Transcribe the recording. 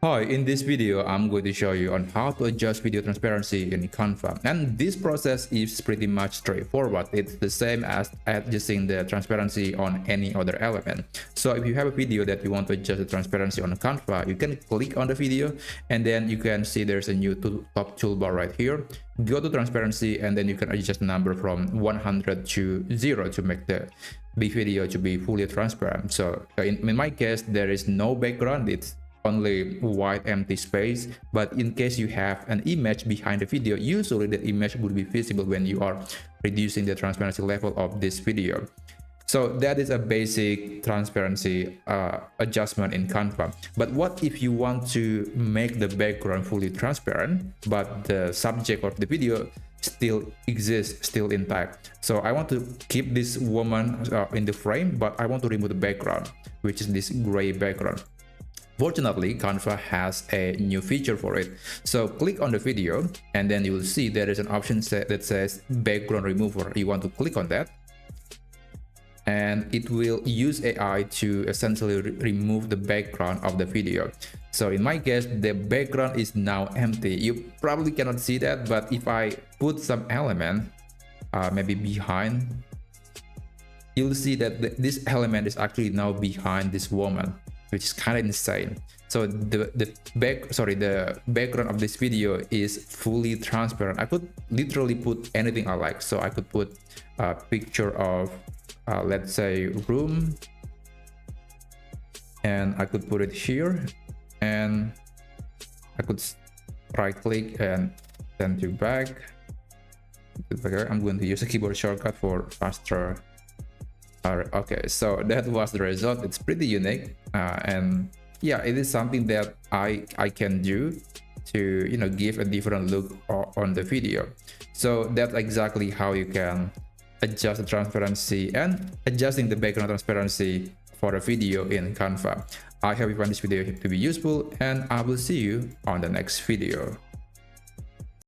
Hi, in this video, I'm going to show you on how to adjust video transparency in Canva. And this process is pretty much straightforward. It's the same as adjusting the transparency on any other element. So if you have a video that you want to adjust the transparency on Canva, you can click on the video and then you can see there's a new top toolbar right here. Go to transparency and then you can adjust the number from 100 to 0 to make the video to be fully transparent. So in my case, there is no background. It's only white empty space, but in case you have an image behind the video, usually the image would be visible when you are reducing the transparency level of this video. So that is a basic transparency adjustment in Canva. But what if you want to make the background fully transparent, but the subject of the video still exists, still intact? So I want to keep this woman in the frame, but I want to remove the background, which is this gray background. Fortunately, Canva has a new feature for it. So click on the video and then you will see there is an option that says background remover. You want to click on that and it will use AI to essentially remove the background of the video. So in my case, the background is now empty. You probably cannot see that, but if I put some element maybe behind, you'll see that this element is actually now behind this woman, which is kind of insane. So the background of this video is fully transparent. I could literally put anything I like. So I could put a picture of let's say room, and I could put it here, and I could right click and send you back. I'm going to use a keyboard shortcut for faster. Okay, so that was the result. It's pretty unique, and yeah, it is something that I can do to give a different look on the video. So that's exactly how you can adjust the transparency and adjusting the background transparency for a video in Canva. I hope you find this video to be useful, and I will see you on the next video.